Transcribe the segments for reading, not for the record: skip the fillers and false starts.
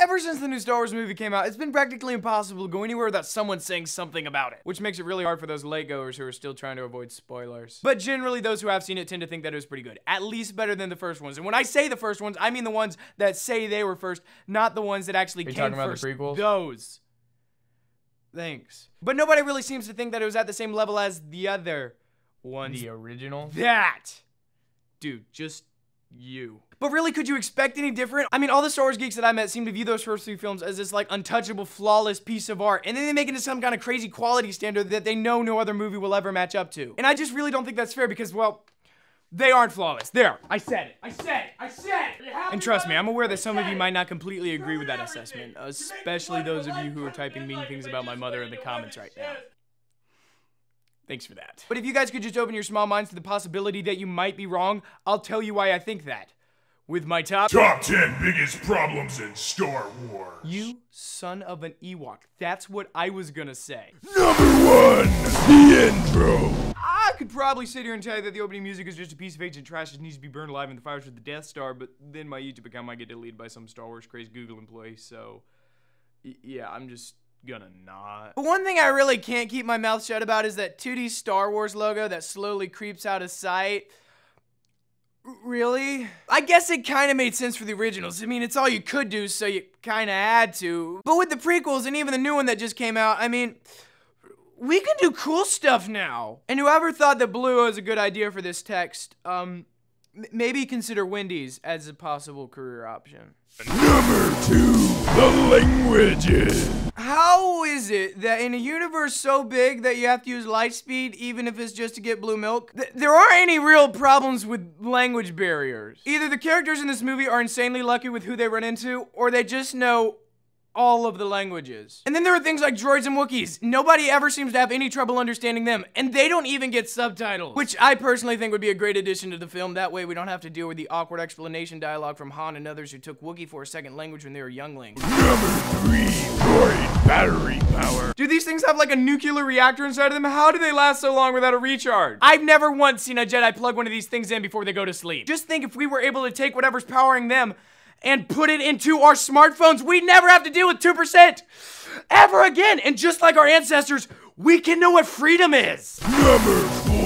Ever since the new Star Wars movie came out, it's been practically impossible to go anywhere without someone saying something about it, which makes it really hard for those late goers who are still trying to avoid spoilers. But generally, those who have seen it tend to think that it was pretty good, at least better than the first ones. And when I say the first ones, I mean the ones that say they were first, not the ones that actually came talking about first. the prequels? Those. Thanks. But nobody really seems to think that it was at the same level as the other ones. The original? That. Dude, just you. But really, could you expect any different? I mean, all the Star Wars geeks that I met seem to view those first three films as this, like, untouchable, flawless piece of art. And then they make it into some kind of crazy quality standard that they know no other movie will ever match up to. And I just really don't think that's fair because, well, they aren't flawless. There, I said it. I said it. And trust me, I'm aware that some of you might not completely agree with that assessment, especially those of you who are typing mean things about my mother in the comments right now. Thanks for that. But if you guys could just open your small minds to the possibility that you might be wrong, I'll tell you why I think that. With my top 10 biggest problems in Star Wars. You son of an Ewok. That's what I was gonna say. Number 1, the intro. I could probably sit here and tell you that the opening music is just a piece of ancient trash that needs to be burned alive in the fires of the Death Star, but then my YouTube account might get deleted by some Star Wars crazed Google employee, so yeah, I'm just gonna not. But one thing I really can't keep my mouth shut about is that 2D Star Wars logo that slowly creeps out of sight. Really? I guess it kind of made sense for the originals. I mean, it's all you could do, so you kind of had to. But with the prequels and even the new one that just came out, I mean, we can do cool stuff now. And whoever thought that blue was a good idea for this text, maybe consider Wendy's as a possible career option. Number 2, the languages. How is it that in a universe so big that you have to use light speed even if it's just to get blue milk, there aren't any real problems with language barriers? Either the characters in this movie are insanely lucky with who they run into, or they just know all of the languages. And then there are things like droids and Wookiees. Nobody ever seems to have any trouble understanding them, and they don't even get subtitles, which I personally think would be a great addition to the film. That way we don't have to deal with the awkward explanation dialogue from Han and others who took Wookiee for a second language when they were younglings. Number 3, droid battery power. Do these things have like a nuclear reactor inside of them? How do they last so long without a recharge? I've never once seen a Jedi plug one of these things in before they go to sleep. Just think if we were able to take whatever's powering them and put it into our smartphones, we'd never have to deal with 2% ever again. And just like our ancestors, we can know what freedom is. Number 4,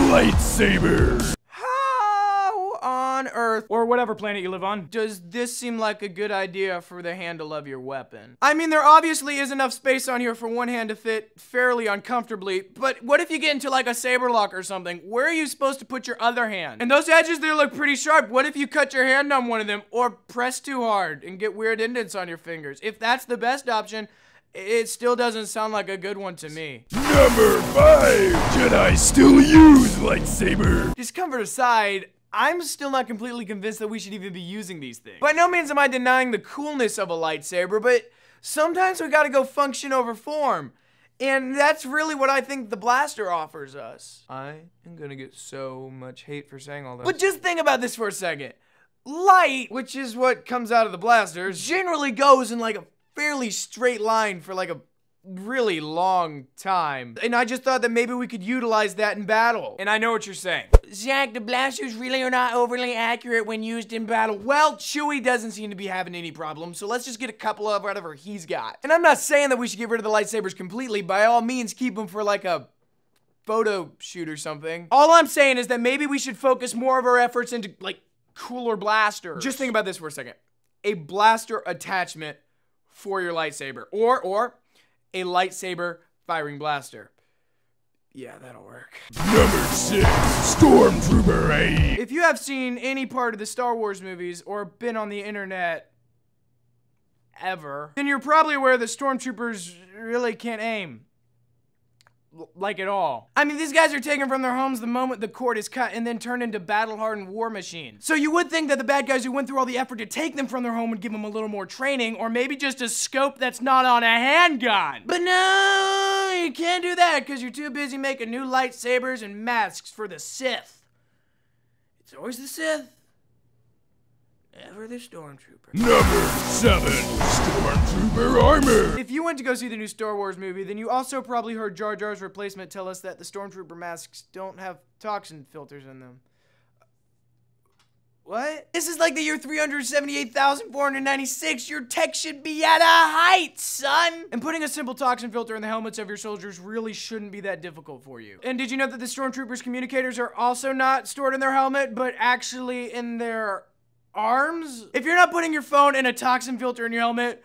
lightsaber. How on Earth, or whatever planet you live on, does this seem like a good idea for the handle of your weapon? I mean, there obviously is enough space on here for one hand to fit fairly uncomfortably, but what if you get into like a saber lock or something? Where are you supposed to put your other hand? And those edges there look pretty sharp. What if you cut your hand on one of them, or press too hard and get weird indents on your fingers? If that's the best option, it still doesn't sound like a good one to me. Number 5, Jedi still use lightsaber. Discomfort aside, I'm still not completely convinced that we should even be using these things. By no means am I denying the coolness of a lightsaber, but sometimes we gotta go function over form. And that's really what I think the blaster offers us. I am gonna get so much hate for saying all that. But just think about this for a second. Light, which is what comes out of the blaster, generally goes in like a fairly straight line for like a really long time. And I just thought that maybe we could utilize that in battle. And I know what you're saying. Zach, the blasters really are not overly accurate when used in battle. Well, Chewie doesn't seem to be having any problems, so let's just get a couple of whatever he's got. And I'm not saying that we should get rid of the lightsabers completely. By all means, keep them for like a photo shoot or something. All I'm saying is that maybe we should focus more of our efforts into like cooler blasters. Just think about this for a second. A blaster attachment for your lightsaber, or a lightsaber firing blaster. Yeah, that'll work. Number 6, Stormtrooper 8. If you have seen any part of the Star Wars movies or been on the internet ever, then you're probably aware that Stormtroopers really can't aim. Like at all. I mean, these guys are taken from their homes the moment the cord is cut and then turned into battle-hardened war machines. So you would think that the bad guys who went through all the effort to take them from their home would give them a little more training, or maybe just a scope that's not on a handgun. But no, you can't do that because you're too busy making new lightsabers and masks for the Sith. It's always the Sith. Never the Stormtrooper. Number 7, Stormtrooper armor. If you went to go see the new Star Wars movie, then you also probably heard Jar Jar's replacement tell us that the Stormtrooper masks don't have toxin filters in them. What? This is like the year 378,496. Your tech should be at a height, son. And putting a simple toxin filter in the helmets of your soldiers really shouldn't be that difficult for you. And did you know that the stormtroopers' communicators are also not stored in their helmet, but actually in their arms? If you're not putting your phone in a toxin filter in your helmet,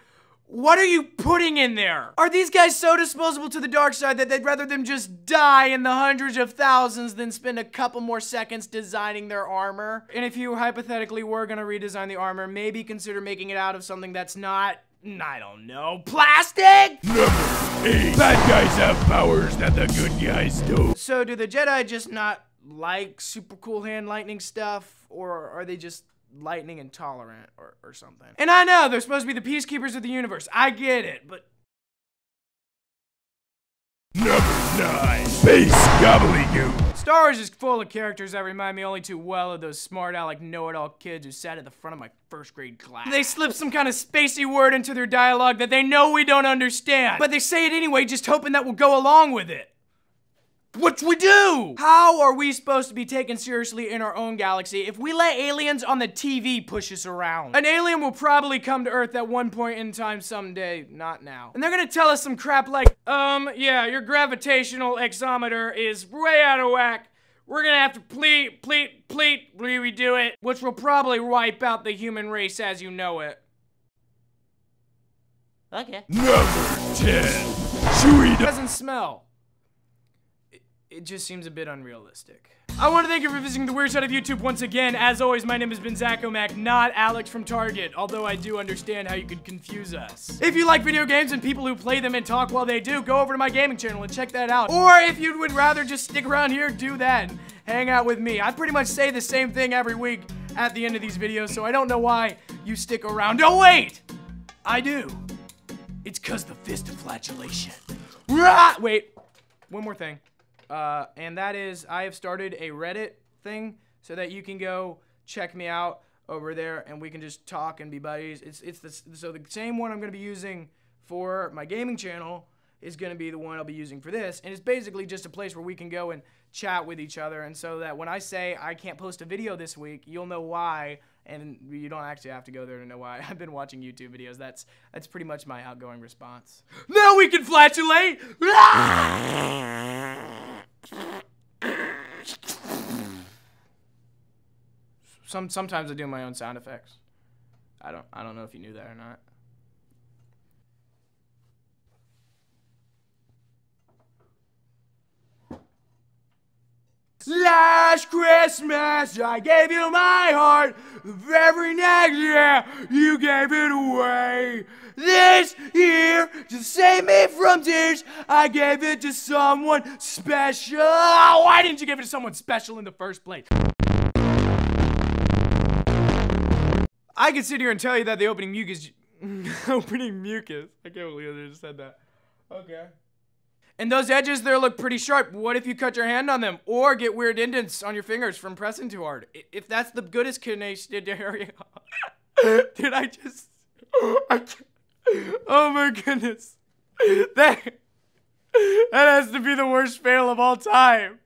what are you putting in there? Are these guys so disposable to the dark side that they'd rather them just die in the hundreds of thousands than spend a couple more seconds designing their armor? And if you hypothetically were gonna redesign the armor, maybe consider making it out of something that's not, I don't know, plastic? Number 8. Bad guys have powers that the good guys don't. So do the Jedi just not like super cool hand lightning stuff, or are they just lightning intolerant or something? And I know they're supposed to be the peacekeepers of the universe. I get it, but Number 9. Space gobbledygook. Star Wars is full of characters that remind me only too well of those smart aleck know-it-all kids who sat at the front of my first grade class. They slip some kind of spacey word into their dialogue that they know we don't understand, but they say it anyway, just hoping that we'll go along with it. What we do? How are we supposed to be taken seriously in our own galaxy if we let aliens on the TV push us around? An alien will probably come to Earth at one point in time someday, not now. And they're gonna tell us some crap like, yeah, your gravitational exometer is way out of whack. We're gonna have to redo it, which will probably wipe out the human race as you know it. Okay. Number 10. Chewie Doesn't smell. It just seems a bit unrealistic. I want to thank you for visiting the weird side of YouTube once again. As always, my name has been Zachomac, not Alex from Target, although I do understand how you could confuse us. If you like video games and people who play them and talk while they do, go over to my gaming channel and check that out. Or if you would rather just stick around here, do that and hang out with me. I pretty much say the same thing every week at the end of these videos, so I don't know why you stick around. Oh wait! I do. It's cause the fist of flatulation. Rah! Wait, one more thing. And that is, I have started a Reddit thing so that you can go check me out over there and we can just talk and be buddies. So the same one I'm going to be using for my gaming channel is going to be the one I'll be using for this. And it's basically just a place where we can go and chat with each other. And so that when I say I can't post a video this week, you'll know why. And you don't actually have to go there to know why. I've been watching YouTube videos. That's pretty much my outgoing response. Now we can flatulate! Sometimes I do my own sound effects. I don't know if you knew that or not. Last Christmas, I gave you my heart. The very next year, you gave it away. This year, to save me from tears, I gave it to someone special. Why didn't you give it to someone special in the first place? I can sit here and tell you that the opening mucus. I can't believe I just said that. Okay. And those edges there look pretty sharp. What if you cut your hand on them? Or get weird indents on your fingers from pressing too hard? If that's the goodest case area. Did I just... Oh my goodness. That has to be the worst fail of all time.